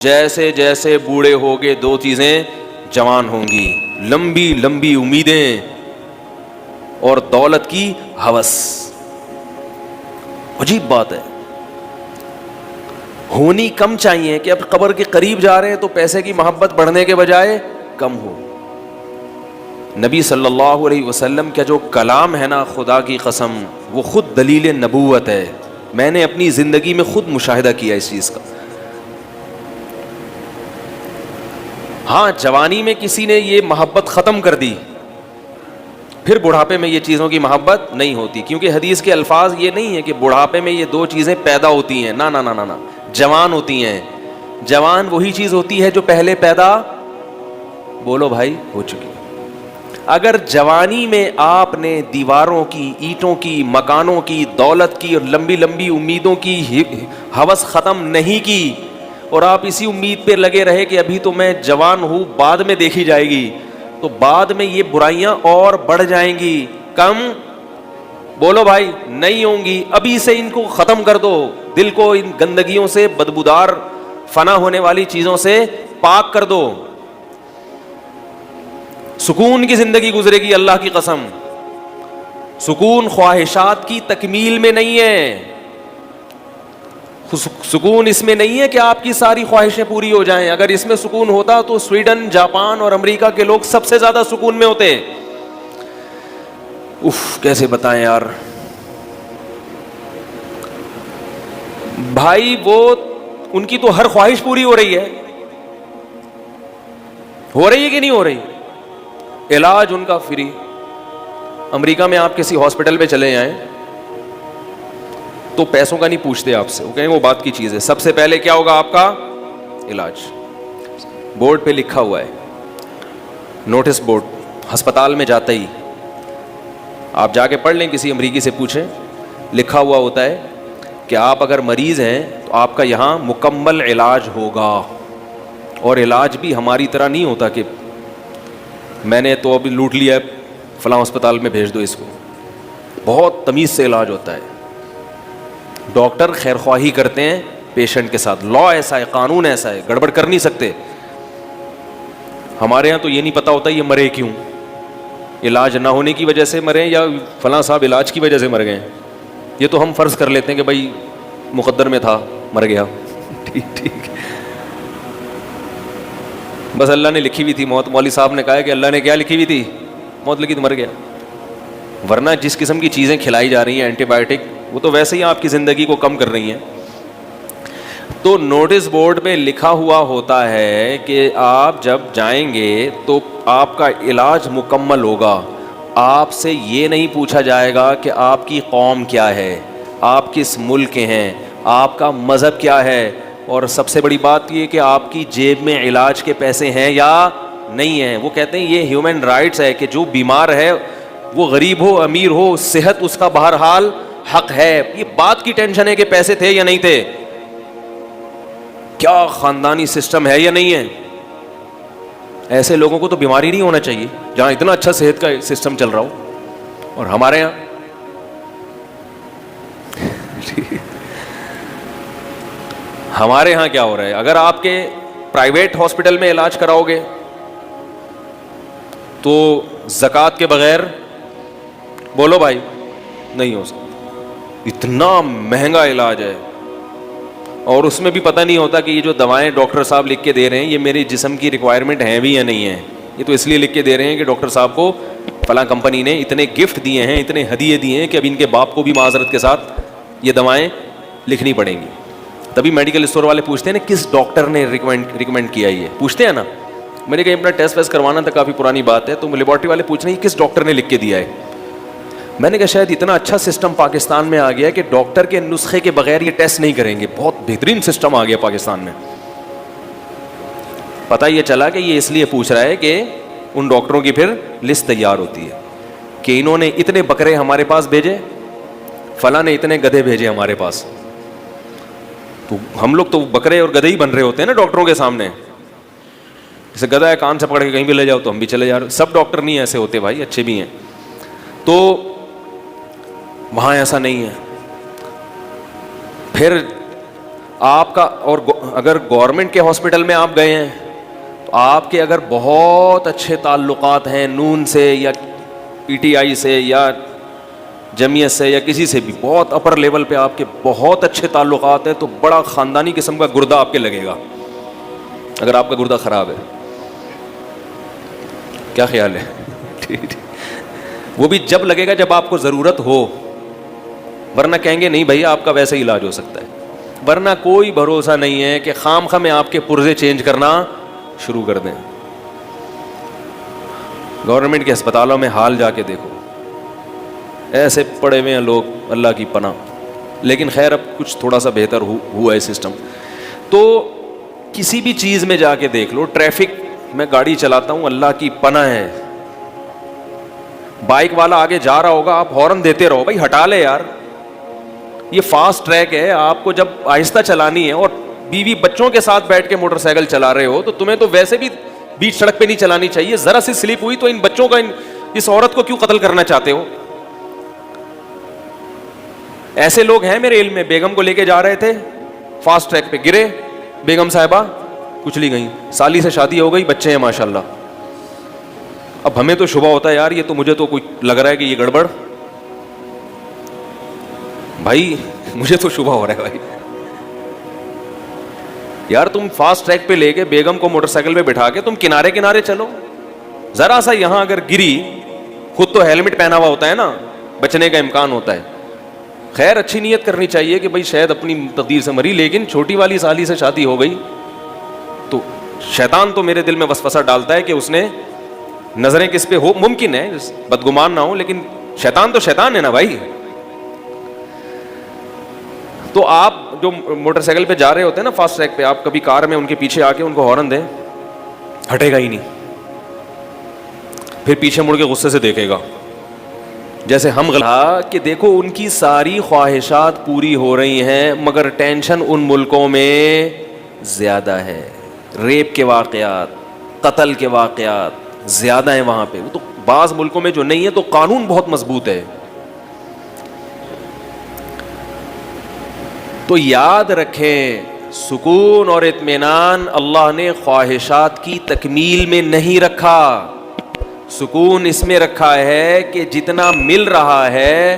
جیسے جیسے بوڑھے ہوگے دو چیزیں جوان ہوں گی، لمبی لمبی امیدیں اور دولت کی ہوس۔ عجیب بات ہے، ہونی کم چاہیے کہ اب قبر کے قریب جا رہے ہیں تو پیسے کی محبت بڑھنے کے بجائے کم ہو۔ نبی صلی اللہ علیہ وسلم کا جو کلام ہے نا، خدا کی قسم وہ خود دلیل نبوت ہے۔ میں نے اپنی زندگی میں خود مشاہدہ کیا اس چیز کا۔ ہاں، جوانی میں کسی نے یہ محبت ختم کر دی، پھر بڑھاپے میں یہ چیزوں کی محبت نہیں ہوتی، کیونکہ حدیث کے الفاظ یہ نہیں ہے کہ بڑھاپے میں یہ دو چیزیں پیدا ہوتی ہیں، نہ، جوان ہوتی ہیں۔ جوان وہی چیز ہوتی ہے جو پہلے پیدا، بولو بھائی، ہو چکی۔ اگر جوانی میں آپ نے دیواروں کی، اینٹوں کی، مکانوں کی، دولت کی اور لمبی لمبی امیدوں کی ہوس ختم نہیں کی اور آپ اسی امید پہ لگے رہے کہ ابھی تو میں جوان ہوں، بعد میں دیکھی جائے گی، تو بعد میں یہ برائیاں اور بڑھ جائیں گی، کم، بولو بھائی، نہیں ہوں گی۔ ابھی سے ان کو ختم کر دو، دل کو ان گندگیوں سے، بدبودار فنا ہونے والی چیزوں سے پاک کر دو، سکون کی زندگی گزرے گی۔ اللہ کی قسم، سکون خواہشات کی تکمیل میں نہیں ہے، سکون اس میں نہیں ہے کہ آپ کی ساری خواہشیں پوری ہو جائیں۔ اگر اس میں سکون ہوتا تو سویڈن، جاپان اور امریکہ کے لوگ سب سے زیادہ سکون میں ہوتے۔ کیسے بتائیں یار بھائی، وہ ان کی تو ہر خواہش پوری ہو رہی ہے کہ نہیں ہو رہی؟ علاج ان کا فری۔ امریکہ میں آپ کسی ہاسپٹل میں چلے جائیں تو پیسوں کا نہیں پوچھتے آپ سے، وہ کہیں وہ بات کی چیز ہے، سب سے پہلے کیا ہوگا آپ کا؟ علاج۔ بورڈ پہ لکھا ہوا ہے، نوٹس بورڈ، ہسپتال میں جاتے ہی آپ جا کے پڑھ لیں، کسی امریکی سے پوچھیں، لکھا ہوا ہوتا ہے کہ آپ اگر مریض ہیں تو آپ کا یہاں مکمل علاج ہوگا، اور علاج بھی ہماری طرح نہیں ہوتا کہ میں نے تو ابھی لوٹ لیا ہے، فلاں ہسپتال میں بھیج دو اس کو۔ بہت تمیز سے علاج ہوتا ہے، ڈاکٹر خیر خواہی کرتے ہیں پیشنٹ کے ساتھ، لا ایسا ہے، قانون ایسا ہے، گڑبڑ کر نہیں سکتے۔ ہمارے ہاں تو یہ نہیں پتا ہوتا یہ مرے کیوں، علاج نہ ہونے کی وجہ سے مرے یا فلاں صاحب علاج کی وجہ سے مر گئے، یہ تو ہم فرض کر لیتے ہیں کہ بھائی مقدر میں تھا، مر گیا، ٹھیک، بس اللہ نے لکھی ہوئی تھی موت۔ مولوی صاحب نے کہا ہے کہ اللہ نے کیا لکھی ہوئی تھی؟ موت لکھی تو مر گیا۔ ورنہ جس قسم کی چیزیں کھلائی جا رہی ہیں، اینٹی بایوٹک، وہ تو ویسے ہی آپ کی زندگی کو کم کر رہی ہیں۔ تو نوٹس بورڈ پہ لکھا ہوا ہوتا ہے کہ آپ جب جائیں گے تو آپ کا علاج مکمل ہوگا، آپ سے یہ نہیں پوچھا جائے گا کہ آپ کی قوم کیا ہے، آپ کس ملک کے ہیں، آپ کا مذہب کیا ہے، اور سب سے بڑی بات یہ کہ آپ کی جیب میں علاج کے پیسے ہیں یا نہیں ہیں۔ وہ کہتے ہیں یہ ہیومن رائٹس ہے کہ جو بیمار ہے وہ غریب ہو امیر ہو، صحت اس کا بہرحال حق ہے۔ یہ بات کی ٹینشن ہے کہ پیسے تھے یا نہیں تھے، کیا خاندانی سسٹم ہے یا نہیں ہے۔ ایسے لوگوں کو تو بیماری نہیں ہونا چاہیے جہاں اتنا اچھا صحت کا سسٹم چل رہا ہو، اور ہمارے یہاں کیا ہو رہا ہے؟ اگر آپ کے پرائیویٹ ہاسپٹل میں علاج کراؤ گے تو زکوٰۃ کے بغیر، بولو بھائی، نہیں ہو سکتا، اتنا مہنگا علاج ہے، اور اس میں بھی پتہ نہیں ہوتا کہ یہ جو دوائیں ڈاکٹر صاحب لکھ کے دے رہے ہیں یہ میری جسم کی ریکوائرمنٹ ہیں بھی یا نہیں ہیں۔ یہ تو اس لیے لکھ کے دے رہے ہیں کہ ڈاکٹر صاحب کو فلاں کمپنی نے اتنے گفٹ دیے ہیں، اتنے ہدیے دیے ہیں کہ اب ان کے باپ کو بھی معذرت کے ساتھ یہ دوائیں لکھنی پڑیں گی۔ تبھی میڈیکل اسٹور والے پوچھتے ہیں نا کس ڈاکٹر نے ریکمینڈ کیا، یہ پوچھتے ہیں نا۔ میں نے کہیں اپنا ٹیسٹ ویسٹ کروانا تھا، کافی پرانی بات ہے، تو لیبارٹری والے پوچھ رہے ہیں کس ڈاکٹر نے لکھ کے دیا ہے۔ میں نے کہا شاید اتنا اچھا سسٹم پاکستان میں آ گیا کہ ڈاکٹر کے نسخے کے بغیر یہ ٹیسٹ نہیں کریں گے، بہت بہترین سسٹم آ گیا پاکستان میں۔ پتہ یہ چلا کہ یہ اس لیے پوچھ رہا ہے کہ ان ڈاکٹروں کی پھر لسٹ تیار ہوتی ہے کہ انہوں نے اتنے بکرے ہمارے پاس بھیجے، فلاں نے اتنے گدھے بھیجے ہمارے پاس۔ تو ہم لوگ تو بکرے اور گدھے ہی بن رہے ہوتے ہیں نا ڈاکٹروں کے سامنے، جیسے گدھا ہے کان سے پکڑ کے کہیں بھی لے جاؤ تو ہم بھی چلے جا رہے۔ سب ڈاکٹر نہیں ایسے ہوتے بھائی، اچھے بھی ہیں، تو وہاں ایسا نہیں ہے۔ پھر آپ کا اور اگر گورنمنٹ کے ہاسپٹل میں آپ گئے ہیں تو آپ کے اگر بہت اچھے تعلقات ہیں نون سے یا پی ٹی آئی سے یا جمعیت سے یا کسی سے بھی بہت اپر لیول پہ آپ کے بہت اچھے تعلقات ہیں تو بڑا خاندانی قسم کا گردہ آپ کے لگے گا اگر آپ کا گردہ خراب ہے. کیا خیال ہے؟ ٹھیک. وہ بھی جب لگے گا جب آپ کو ضرورت ہو, ورنہ کہیں گے نہیں بھائی آپ کا ویسے ہی علاج ہو سکتا ہے. ورنہ کوئی بھروسہ نہیں ہے کہ خام خواہ میں آپ کے پرزے چینج کرنا شروع کر دیں. گورنمنٹ کے اسپتالوں میں حال جا کے دیکھو, ایسے پڑے ہوئے ہیں لوگ, اللہ کی پناہ. لیکن خیر اب کچھ تھوڑا سا بہتر ہوا ہے سسٹم. تو کسی بھی چیز میں جا کے دیکھ لو, ٹریفک میں گاڑی چلاتا ہوں, اللہ کی پناہ ہے, بائک والا آگے جا رہا ہوگا, آپ ہارن دیتے رہو, بھائی ہٹا لے یار, یہ فاسٹ ٹریک ہے, آپ کو جب آہستہ چلانی ہے اور بیوی بچوں کے ساتھ بیٹھ کے موٹر سائیکل چلا رہے ہو تو تمہیں تو ویسے بھی بیچ سڑک پہ نہیں چلانی چاہیے. ذرا سی سلپ ہوئی تو ان بچوں کا اس عورت کو کیوں قتل کرنا چاہتے ہو؟ ایسے لوگ ہیں میرے علم میں, بیگم کو لے کے جا رہے تھے فاسٹ ٹریک پہ, گرے, بیگم صاحبہ کچلی گئی, سالی سے شادی ہو گئی, بچے ہیں ماشاءاللہ. اب ہمیں تو شبہ ہوتا ہے یار یہ تو مجھے تو کوئی لگ رہا ہے کہ یہ گڑبڑ, بھائی مجھے تو شبہ ہو رہا ہے بھائی. یار تم فاسٹ ٹریک پہ لے کے بیگم کو موٹر سائیکل پہ بٹھا کے تم کنارے کنارے چلو, ذرا سا یہاں اگر گری, خود تو ہیلمٹ پہنا ہوا ہوتا ہے نا, بچنے کا امکان ہوتا ہے. خیر اچھی نیت کرنی چاہیے کہ بھائی شاید اپنی تقدیر سے مری, لیکن چھوٹی والی سالی سے شادی ہو گئی تو شیطان تو میرے دل میں وسوسہ ڈالتا ہے کہ اس نے نظریں کس پہ ہو, ممکن ہے بدگمان نہ ہو, لیکن شیطان تو شیطان ہے نا بھائی. تو آپ جو موٹر سائیکل پہ جا رہے ہوتے ہیں نا فاسٹ ٹریک پہ, آپ کبھی کار میں ان کے پیچھے آ کے ان کو ہارن دیں, ہٹے گا ہی نہیں, پھر پیچھے مڑ کے غصے سے دیکھے گا جیسے ہم غلط کہ دیکھو ان کی ساری خواہشات پوری ہو رہی ہیں مگر ٹینشن ان ملکوں میں زیادہ ہے. ریپ کے واقعات, قتل کے واقعات زیادہ ہیں وہاں پہ. وہ تو بعض ملکوں میں جو نہیں ہے تو قانون بہت مضبوط ہے. تو یاد رکھیں سکون اور اطمینان اللہ نے خواہشات کی تکمیل میں نہیں رکھا, سکون اس میں رکھا ہے کہ جتنا مل رہا ہے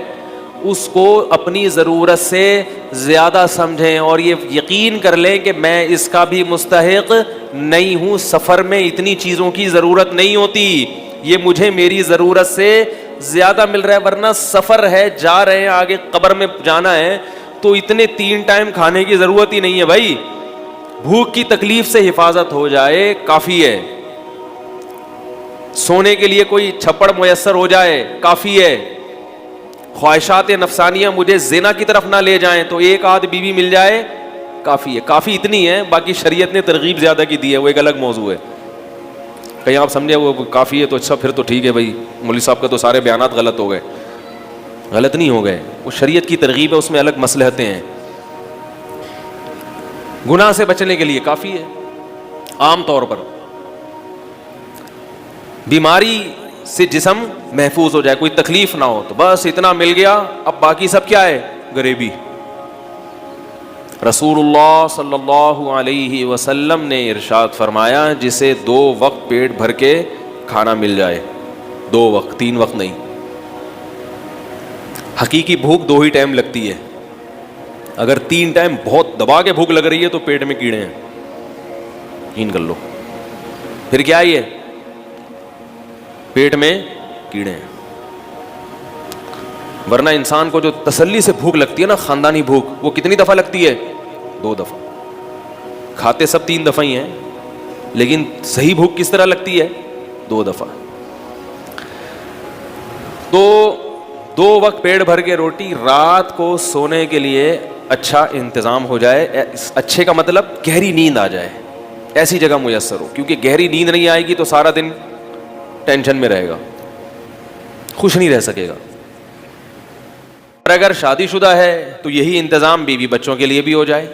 اس کو اپنی ضرورت سے زیادہ سمجھیں اور یہ یقین کر لیں کہ میں اس کا بھی مستحق نہیں ہوں. سفر میں اتنی چیزوں کی ضرورت نہیں ہوتی, یہ مجھے میری ضرورت سے زیادہ مل رہا ہے. ورنہ سفر ہے, جا رہے ہیں, آگے قبر میں جانا ہے تو اتنے 3 ٹائم کھانے کی ضرورت ہی نہیں ہے بھائی. بھوک کی تکلیف سے حفاظت ہو جائے کافی ہے, سونے کے لیے کوئی چھپڑ میسر ہو جائے کافی ہے, خواہشات نفسانیہ مجھے زنا کی طرف نہ لے جائیں تو 1 آدھ بیوی مل جائے کافی ہے. کافی اتنی ہے, باقی شریعت نے ترغیب زیادہ کی دی ہے, وہ ایک الگ موضوع ہے. کہیں آپ سمجھے وہ کافی ہے تو اچھا پھر تو ٹھیک ہے بھائی, مولوی صاحب کا تو سارے بیانات غلط ہو گئے. غلط نہیں ہو گئے, وہ شریعت کی ترغیب ہے, اس میں الگ مصلحتیں ہیں. گناہ سے بچنے کے لیے کافی ہے. عام طور پر بیماری سے جسم محفوظ ہو جائے, کوئی تکلیف نہ ہو, تو بس اتنا مل گیا. اب باقی سب کیا ہے؟ غریبی. رسول اللہ صلی اللہ علیہ وسلم نے ارشاد فرمایا جسے 2 وقت پیٹ بھر کے کھانا مل جائے, 2 وقت, 3 وقت نہیں. حقیقی بھوک 2 ہی ٹائم لگتی ہے. اگر 3 ٹائم بہت دبا کے بھوک لگ رہی ہے تو پیٹ میں کیڑے ہیں, یقین کر لو. پھر کیا ہے؟ پیٹ میں کیڑے ہیں. ورنہ انسان کو جو تسلی سے بھوک لگتی ہے نا, خاندانی بھوک, وہ کتنی دفعہ لگتی ہے؟ 2 دفعہ. کھاتے سب 3 دفعہ ہی ہیں, لیکن صحیح بھوک کس طرح لگتی ہے؟ 2 دفعہ. تو 2 وقت پیٹ بھر کے روٹی, رات کو سونے کے لیے اچھا انتظام ہو جائے. اچھے کا مطلب گہری نیند آ جائے, ایسی جگہ میسر ہو, کیونکہ گہری نیند نہیں آئے گی تو سارا دن ٹینشن میں رہے گا, خوش نہیں رہ سکے گا. اور اگر شادی شدہ ہے تو یہی انتظام بیوی بچوں کے لیے بھی ہو جائے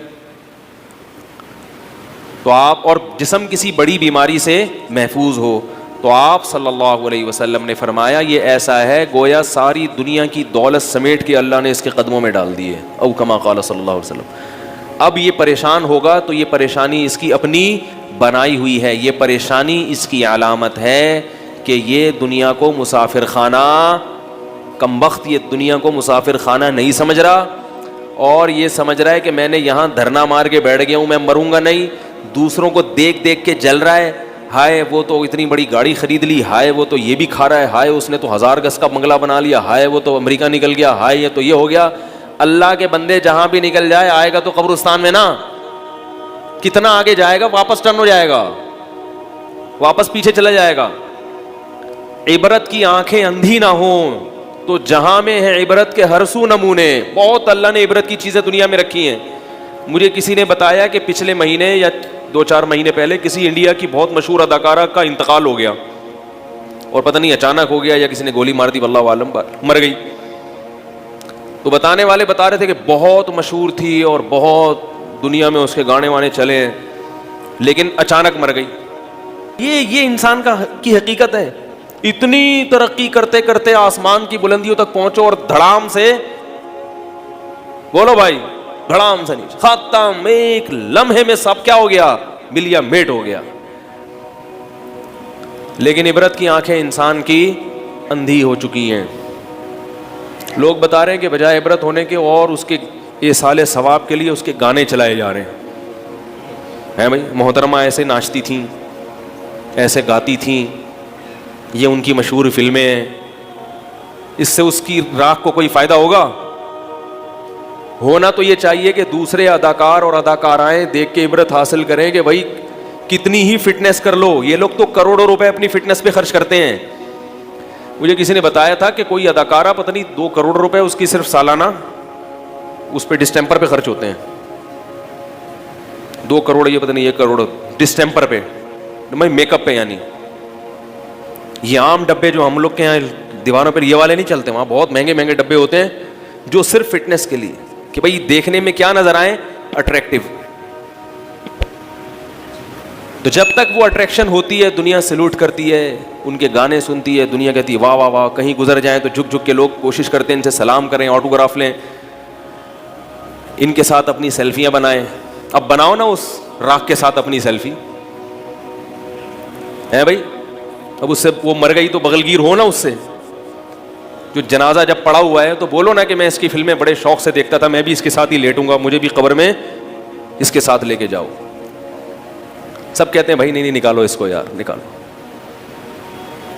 تو آپ, اور جسم کسی بڑی بیماری سے محفوظ ہو, تو آپ صلی اللہ علیہ وسلم نے فرمایا یہ ایسا ہے گویا ساری دنیا کی دولت سمیٹ کے اللہ نے اس کے قدموں میں ڈال دی ہے, او کما قال صلی اللہ علیہ وسلم. اب یہ پریشان ہوگا تو یہ پریشانی اس کی اپنی بنائی ہوئی ہے, یہ پریشانی اس کی علامت ہے کہ یہ دنیا کو مسافر خانہ, کمبخت یہ دنیا کو مسافر خانہ نہیں سمجھ رہا, اور یہ سمجھ رہا ہے کہ میں نے یہاں دھرنا مار کے بیٹھ گیا ہوں, میں مروں گا نہیں. دوسروں کو دیکھ دیکھ کے جل رہا ہے, ہائے وہ تو اتنی بڑی گاڑی خرید لی, ہائے وہ تو یہ بھی کھا رہا ہے, ہائے اس نے تو 1000 گز کا بنگلہ بنا لیا, ہائے وہ تو امریکہ نکل گیا, ہائے یہ تو یہ ہو گیا. اللہ کے بندے جہاں بھی نکل جائے آئے گا تو قبرستان میں نا. کتنا آگے جائے گا, واپس ٹرن ہو جائے گا, واپس پیچھے چلا جائے گا. عبرت کی آنکھیں اندھی نہ ہوں تو جہاں میں ہے عبرت کے ہر سو نمونے. بہت اللہ نے عبرت کی چیزیں دنیا میں رکھی ہیں. مجھے کسی نے بتایا کہ پچھلے مہینے یا 2-4 مہینے پہلے کسی انڈیا کی بہت مشہور اداکارہ کا انتقال ہو گیا, اور پتہ نہیں اچانک ہو گیا یا کسی نے گولی مار دی, واللہ عالم, مر گئی. تو بتانے والے بتا رہے تھے کہ بہت مشہور تھی اور بہت دنیا میں اس کے گانے وانے چلے, لیکن اچانک مر گئی. یہ انسان کی حقیقت ہے. اتنی ترقی کرتے کرتے آسمان کی بلندیوں تک پہنچو اور دھڑام سے, بولو بھائی, دھڑام سے نیچے ختم, ایک لمحے میں سب کیا ہو گیا, ملیا میٹ ہو گیا. لیکن عبرت کی آنکھیں انسان کی اندھی ہو چکی ہیں. لوگ بتا رہے ہیں کہ بجائے عبرت ہونے کے اور اس کے ایصال ثواب کے لیے اس کے گانے چلائے جا رہے ہیں بھائی. محترمہ ایسے ناچتی تھیں, ایسے گاتی تھیں, یہ ان کی مشہور فلمیں ہیں, اس سے اس کی راہ کو کوئی فائدہ ہوگا؟ ہونا تو یہ چاہیے کہ دوسرے اداکار اور اداکارائیں دیکھ کے عبرت حاصل کریں کہ بھائی کتنی ہی فٹنس کر لو, یہ لوگ تو کروڑوں روپے اپنی فٹنس پہ خرچ کرتے ہیں. مجھے کسی نے بتایا تھا کہ کوئی اداکارہ پتہ نہیں 2 کروڑ روپے اس کی صرف سالانہ اس پہ ڈسٹیمپر پہ خرچ ہوتے ہیں. 2 کروڑ, یہ پتہ نہیں 1 کروڑ ڈسٹیمپر پہ, میک اپ پہ. یعنی یہ عام ڈبے جو ہم لوگ کے یہاں دیوانوں پہ یہ والے نہیں چلتے, وہاں بہت مہنگے مہنگے ڈبے ہوتے ہیں جو صرف فٹنس کے لیے, کہ بھائی دیکھنے میں کیا نظر آئے, اٹریکٹیو. تو جب تک وہ اٹریکشن ہوتی ہے دنیا سلوٹ کرتی ہے, ان کے گانے سنتی ہے, دنیا کہتی ہے واہ واہ واہ. کہیں گزر جائیں تو جھک جھک کے لوگ کوشش کرتے ہیں ان سے سلام کریں, آٹوگراف لیں, ان کے ساتھ اپنی سیلفیاں بنائیں. اب بناؤ نا اس راکھ کے ساتھ اپنی سیلفی, ہے بھائی. اب اس سے وہ مر گئی تو بغلگیر ہو نا اس سے. جو جنازہ جب پڑا ہوا ہے تو بولو نا کہ میں اس کی فلمیں بڑے شوق سے دیکھتا تھا, میں بھی اس کے ساتھ ہی لیٹوں گا, مجھے بھی قبر میں اس کے ساتھ لے کے جاؤ. سب کہتے ہیں بھائی نہیں نکالو اس کو یار, نکالو.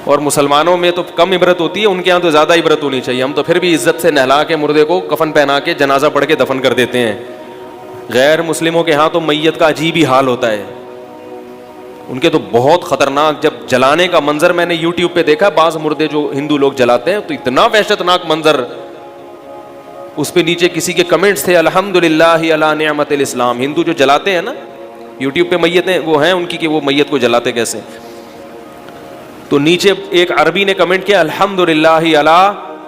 اور مسلمانوں میں تو کم عبرت ہوتی ہے, ان کے یہاں تو زیادہ عبرت ہونی چاہیے. ہم تو پھر بھی عزت سے نہلا کے مردے کو کفن پہنا کے جنازہ پڑھ کے دفن کر دیتے ہیں. غیر مسلموں کے ہاں تو میت کا عجیب ہی حال ہوتا ہے. ان کے تو بہت خطرناک, جب جلانے کا منظر میں نے یوٹیوب پہ دیکھا, بعض مردے جو ہندو لوگ جلاتے ہیں تو اتنا وحشتناک منظر. اس پہ نیچے کسی کے کمنٹس تھے الحمدللہ علی نعمت الاسلام. ہندو جو جلاتے ہیں نا یوٹیوب پہ میتیں, وہ ہیں ان کی کہ وہ میت کو جلاتے کیسے. تو نیچے ایک عربی نے کمنٹ کیا الحمدللہ علی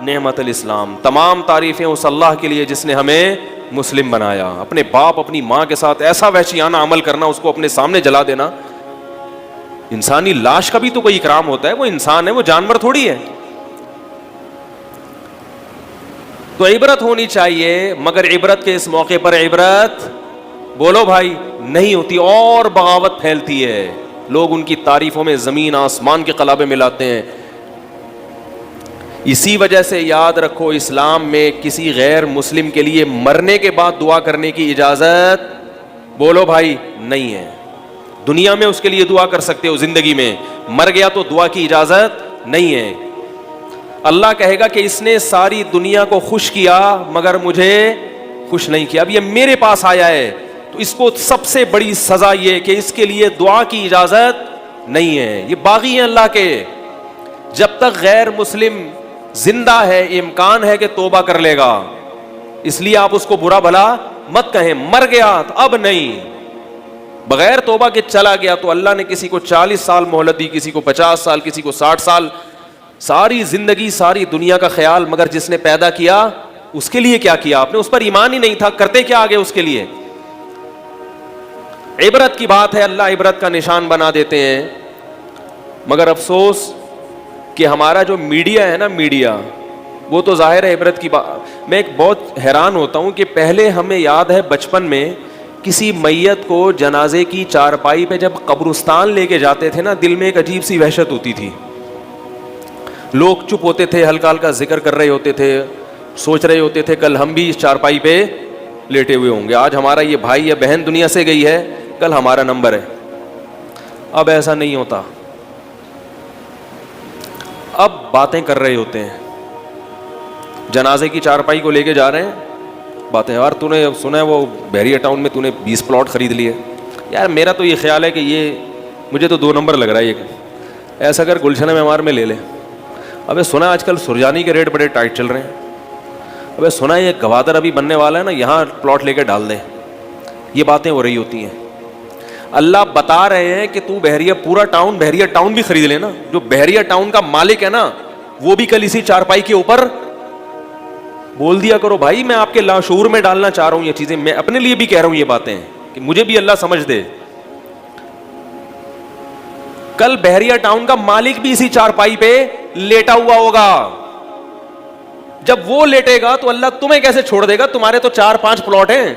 نعمت الاسلام, تمام تعریفیں اس اللہ کے لیے جس نے ہمیں مسلم بنایا. اپنے باپ اپنی ماں کے ساتھ ایسا وحشیانہ عمل کرنا, اس کو اپنے سامنے جلا دینا. انسانی لاش کا بھی تو کوئی اکرام ہوتا ہے, وہ انسان ہے, وہ جانور تھوڑی ہے. تو عبرت ہونی چاہیے, مگر عبرت کے اس موقع پر عبرت بولو بھائی نہیں ہوتی, اور بغاوت پھیلتی ہے. لوگ ان کی تعریفوں میں زمین آسمان کے قلابے ملاتے ہیں. اسی وجہ سے یاد رکھو, اسلام میں کسی غیر مسلم کے لیے مرنے کے بعد دعا کرنے کی اجازت بولو بھائی نہیں ہے. دنیا میں اس کے لیے دعا کر سکتے ہو, زندگی میں, مر گیا تو دعا کی اجازت نہیں ہے. اللہ کہے گا کہ اس نے ساری دنیا کو خوش کیا مگر مجھے خوش نہیں کیا. اب یہ میرے پاس آیا ہے تو اس کو سب سے بڑی سزا یہ کہ اس کے لیے دعا کی اجازت نہیں ہے. یہ باغی ہیں اللہ کے. جب تک غیر مسلم زندہ ہے امکان ہے کہ توبہ کر لے گا, اس لیے آپ اس کو برا بھلا مت کہیں. مر گیا اب نہیں, بغیر توبہ کے چلا گیا تو اللہ نے کسی کو 40 سال مہلت دی, کسی کو 50 سال, کسی کو 60 سال. ساری زندگی ساری دنیا کا خیال, مگر جس نے پیدا کیا اس کے لیے کیا کیا آپ نے؟ اس پر ایمان ہی نہیں تھا, کرتے کیا آگے اس کے لیے؟ عبرت کی بات ہے, اللہ عبرت کا نشان بنا دیتے ہیں. مگر افسوس کہ ہمارا جو میڈیا ہے نا, میڈیا وہ تو ظاہر ہے عبرت کی بات. میں ایک بہت حیران ہوتا ہوں کہ پہلے ہمیں یاد ہے بچپن میں کسی میت کو جنازے کی چارپائی پہ جب قبرستان لے کے جاتے تھے نا, دل میں ایک عجیب سی وحشت ہوتی تھی. لوگ چپ ہوتے تھے, ہلکا ہلکا ذکر کر رہے ہوتے تھے, سوچ رہے ہوتے تھے کل ہم بھی اس چارپائی پہ لیٹے ہوئے ہوں گے, آج ہمارا یہ بھائی یا بہن دنیا سے گئی ہے, کل ہمارا نمبر ہے. اب ایسا نہیں ہوتا, اب باتیں کر رہے ہوتے ہیں. جنازے کی چارپائی کو لے کے جا رہے ہیں, باتیں, یار تو نے سنا ہے وہ بحریہ ٹاؤن میں تو نے 20 پلاٹ خرید لیے. یار میرا تو یہ خیال ہے کہ یہ مجھے تو 2 نمبر لگ رہا ہے, یہ ایسا کر گلشن معمار میں لے لے. ابے سنا آج کل سرجانی کے ریٹ بڑے ٹائٹ چل رہے ہیں. ابے سنا یہ گوادر ابھی بننے والا ہے نا, یہاں پلاٹ لے کے ڈال دیں. یہ باتیں ہو رہی ہوتی ہیں. اللہ بتا رہے ہیں کہ تو بحریہ پورا ٹاؤن, بحریہ ٹاؤن بھی خرید لینا. جو بحریہ ٹاؤن کا مالک ہے نا, وہ بھی کل اسی چارپائی کے اوپر بول دیا کرو بھائی میں آپ کے لاشعور میں ڈالنا چاہ رہا ہوں یہ چیزیں, میں اپنے لیے بھی کہہ رہا ہوں یہ باتیں کہ مجھے بھی اللہ سمجھ دے. کل بحریہ ٹاؤن کا مالک بھی اسی چارپائی پہ لیٹا ہوا ہوگا. جب وہ لیٹے گا تو اللہ تمہیں کیسے چھوڑ دے گا؟ تمہارے تو 4-5 پلاٹ ہیں,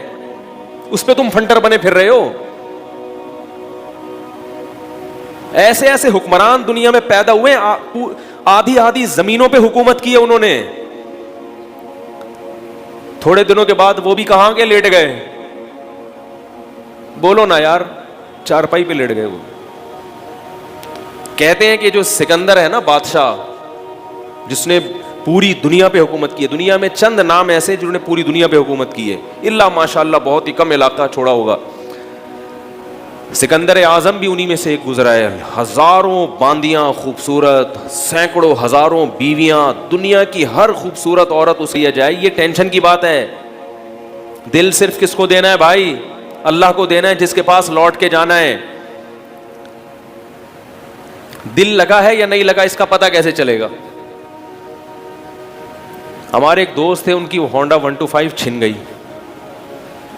اس پہ تم فنٹر بنے پھر رہے ہو. ایسے ایسے حکمران دنیا میں پیدا ہوئے, آدھی آدھی زمینوں پہ حکومت کی ہے انہوں نے. تھوڑے دنوں کے بعد وہ بھی کہاں کے لیٹ گئے؟ بولو نا یار, چارپائی پہ لیٹ گئے. وہ کہتے ہیں کہ جو سکندر ہے نا بادشاہ, جس نے پوری دنیا پہ حکومت کی ہے, دنیا میں چند نام ایسے جنہوں نے پوری دنیا پہ حکومت کی ہے, اللہ ماشاءاللہ بہت ہی کم علاقہ چھوڑا ہوگا. سکندر اعظم بھی انہی میں سے ایک گزرا ہے. ہزاروں باندیاں خوبصورت, سینکڑوں ہزاروں بیویاں, دنیا کی ہر خوبصورت عورت اسے لیا جائے. یہ ٹینشن کی بات ہے. دل صرف کس کو دینا ہے بھائی؟ اللہ کو دینا ہے, جس کے پاس لوٹ کے جانا ہے. دل لگا ہے یا نہیں لگا اس کا پتہ کیسے چلے گا؟ ہمارے ایک دوست تھے, ان کی ہونڈا 125 چھن گئی,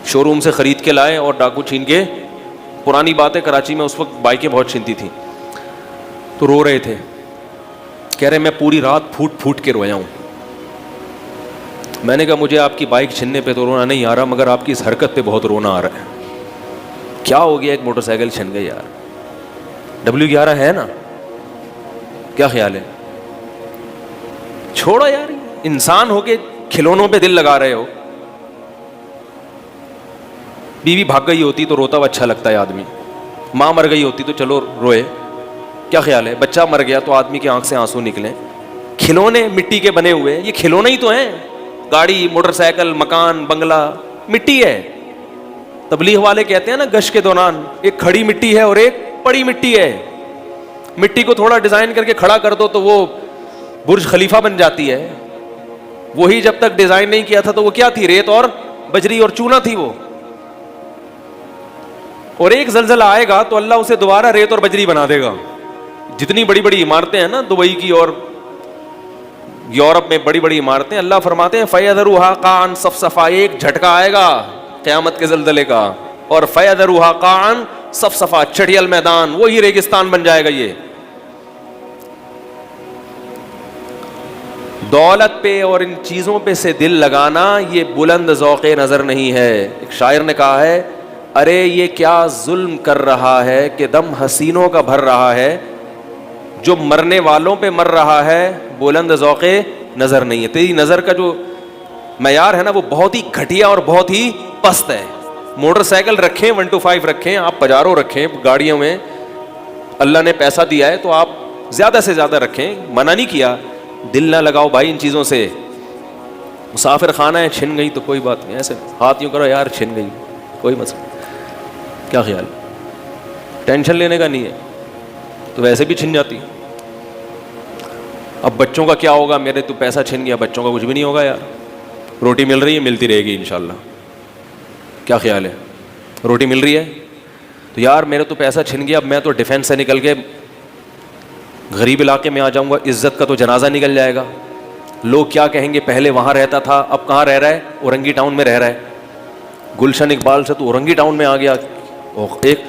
شو روم سے خرید کے لائے اور ڈاکو چھین کے. پرانی بات ہے, کراچی میں اس وقت بائکیں بہت چھنتی تھیں, تو رو رہے تھے. کہہ رہے میں پوری رات پھوٹ پھوٹ کے رویا ہوں. میں نے کہا مجھے آپ کی بائک چھننے پہ تو رونا نہیں آ رہا, مگر آپ کی اس حرکت پہ بہت رونا آ رہا ہے. کیا ہو گیا؟ ایک موٹر سائیکل چھن گئی یار. W11 ہے نا, کیا خیال ہے؟ چھوڑو یار, انسان ہو کے کھلونوں پہ دل لگا رہے ہو. بیوی بھاگ گئی ہوتی تو روتا ہوا اچھا لگتا ہے آدمی, ماں مر گئی ہوتی تو چلو روئے, کیا خیال ہے؟ بچہ مر گیا تو آدمی کی آنکھ سے آنسو نکلیں. کھلونے مٹی کے بنے ہوئے, یہ کھلونے ہی تو ہیں. گاڑی, موٹر سائیکل, مکان, بنگلہ مٹی ہے. تبلیغ والے کہتے ہیں نا گشت کے دوران, ایک کھڑی مٹی ہے اور ایک پڑی مٹی ہے. مٹی کو تھوڑا ڈیزائن کر کے کھڑا کر دو تو وہ برج خلیفہ بن جاتی ہے. وہی جب تک ڈیزائن نہیں کیا تھا تو وہ کیا تھی؟ ریت اور بجری اور چونا تھی وہ. اور ایک زلزلہ آئے گا تو اللہ اسے دوبارہ ریت اور بجری بنا دے گا. جتنی بڑی بڑی عمارتیں ہیں نا دبئی کی اور یورپ میں بڑی بڑی عمارتیں, اللہ فرماتے ہیں فَيَذَرُهَا قَاعًا صَفْصَفًا, ایک جھٹکا آئے گا قیامت کے زلزلے کا, اور فَيَذَرُهَا قَاعًا صَفْصَفًا, چٹیل میدان, وہی ریگستان بن جائے گا. یہ دولت پہ اور ان چیزوں پہ سے دل لگانا یہ بلند ذوق نظر نہیں ہے. ایک شاعر نے کہا ہے, ارے یہ کیا ظلم کر رہا ہے کہ دم حسینوں کا بھر رہا ہے, جو مرنے والوں پہ مر رہا ہے بلند ذوق نظر نہیں ہے. تیری نظر کا جو معیار ہے نا وہ بہت ہی گھٹیا اور بہت ہی پست ہے. موٹر سائیکل رکھیں, 125 رکھیں, آپ پجارو رکھیں, گاڑیوں میں اللہ نے پیسہ دیا ہے تو آپ زیادہ سے زیادہ رکھیں, منع نہیں کیا. دل نہ لگاؤ بھائی ان چیزوں سے. مسافر خانہ ہے, چھن گئی تو کوئی بات نہیں, ایسے ہاتھ یوں کرو یار چھن گئی, کوئی مسئلہ. کیا خیال؟ ٹینشن لینے کا نہیں ہے, تو ویسے بھی چھن جاتی. اب بچوں کا کیا ہوگا؟ میرے تو پیسہ چھن گیا, بچوں کا کچھ بھی نہیں ہوگا یار. روٹی مل رہی ہے, ملتی رہے گی انشاءاللہ. کیا خیال ہے؟ روٹی مل رہی ہے تو یار میرے تو پیسہ چھن گیا, اب میں تو ڈیفینس سے نکل کے غریب علاقے میں آ جاؤں گا, عزت کا تو جنازہ نکل جائے گا. لوگ کیا کہیں گے, پہلے وہاں رہتا تھا اب کہاں رہ رہا ہے؟ اورنگی ٹاؤن میں رہ رہا ہے. گلشن اقبال سے تو اورنگی ٹاؤن میں آ گیا. ایک